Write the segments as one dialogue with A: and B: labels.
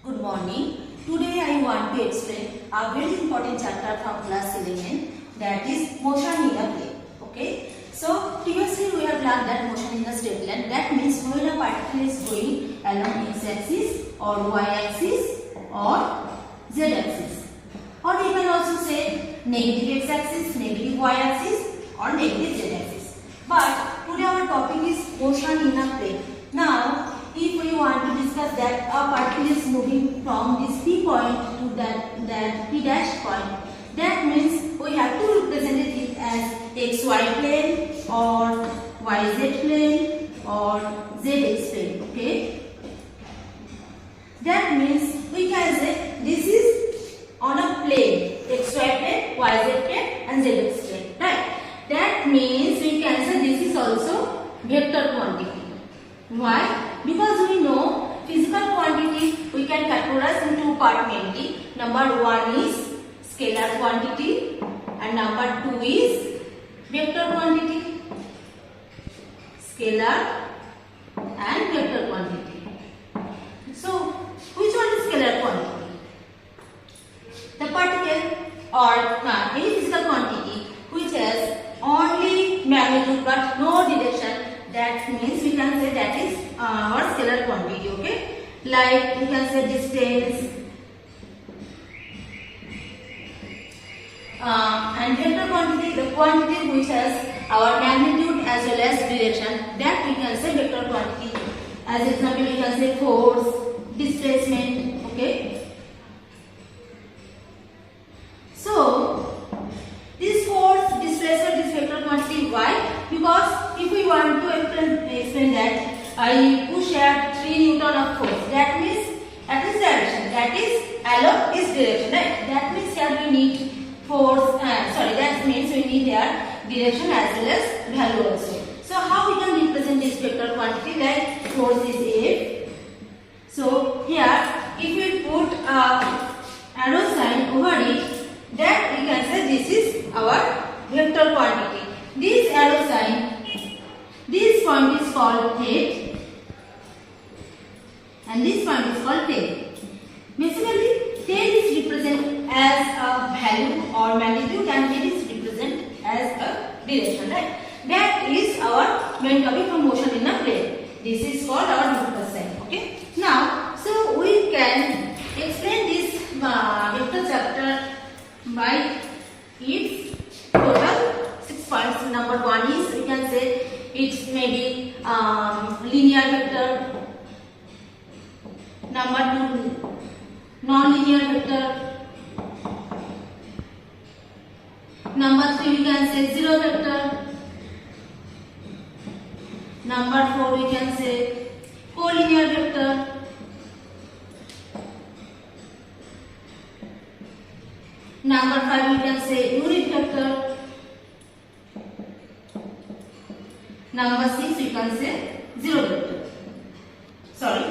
A: Good morning. Today I want to explain a very important chapter from class 11, that is motion in a plane. Okay. So previously we have learned that motion in the straight line. That means when a particle is going along x-axis or y-axis or z-axis, or you can also say negative x-axis, negative y-axis or negative z-axis. But today our topic is motion in a plane. Now if we want to discuss that a particle is moving from this P point to that P dash point, that means we have to represent it as xy plane or yz plane or zx plane. Okay, that means we can say this is on a plane, xy plane, yz plane and zx plane, right? That means we can say this is also vector quantity. Why? Because we know physical quantity we can categorize in two parts mainly. Number one is scalar quantity and number two is vector quantity. Scalar and vector quantity. So which one is scalar quantity? The particle or any physical quantity which has only magnitude but no direction. That means we can say that is our scalar quantity. Okay, like we can say distance, and vector quantity, the quantity which has our magnitude as well as direction. That we can say vector quantity. As example, we can say force, displacement. Okay, so this force, displacement is vector quantity. Why? Because if we want to explain that I push at 3 Newton of force, that means at this direction, that is along this direction, right? That means here we need force, that means we need their direction as well as value also. So how we can represent this vector quantity? Like force is F. So here if we put arrow sign over it, that we can say this is our vector quantity. This arrow sign, this point is called head and this point is called tail. Basically, tail is represented as a value or magnitude and head is represented as a direction, right? That is our main topic for motion in a plane. This is called our vector sign. Okay. Now, so we can explain this vector chapter by its total 6 points. Number one is we can say it's maybe linear vector. Number two, non-linear vector. Number three, we can say zero vector. Number four, we can say collinear vector. Number five, we can say unit vector. Number 6, we can say zero vector. Sorry,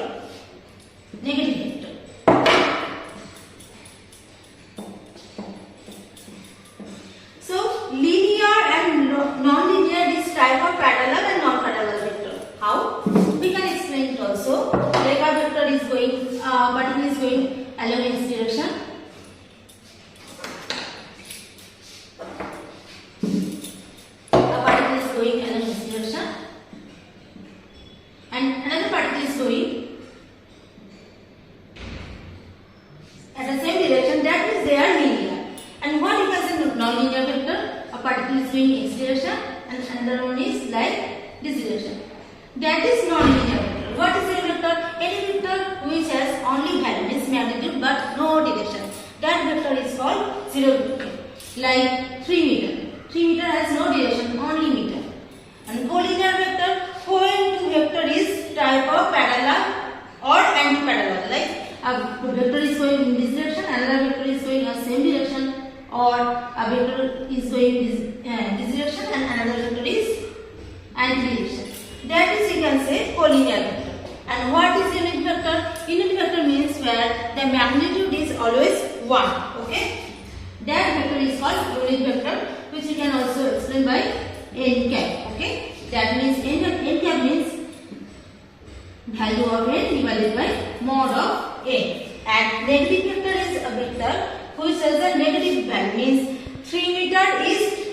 A: negative vector. So linear and non-linear is type of parallel and non-parallel vector. How? We can explain it also. Like a vector is going, particle is going along its direction. And another particle is going at the same direction, that means they are linear. And what you can say non-linear vector, a particle is going in its direction and another one is like this direction. That is non-linear vector. What is a vector? Any vector which has only value, means magnitude but no direction. That vector is called zero vector. Like 3 meter. 3 meter has no direction, only meter. And collinear vector, when two vector is type of parallel or anti-parallel. Like a vector is going in this direction, another vector is going in the same direction, or a vector is going in this direction and another vector is anti-direction. That is, you can say, collinear vector. And what is unit vector? Unit vector means where the magnitude is always 1. Okay, that vector is called unit vector, which you can also explain by n cap. Okay, that means n cap means value of n divided by mod of n. and negative vector is a vector which has a negative value, means 3 meter is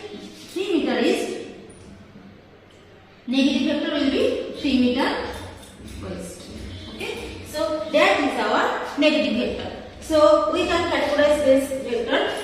A: negative vector will be 3 meter west. Okay, so that is our negative vector. So we can categorize this vector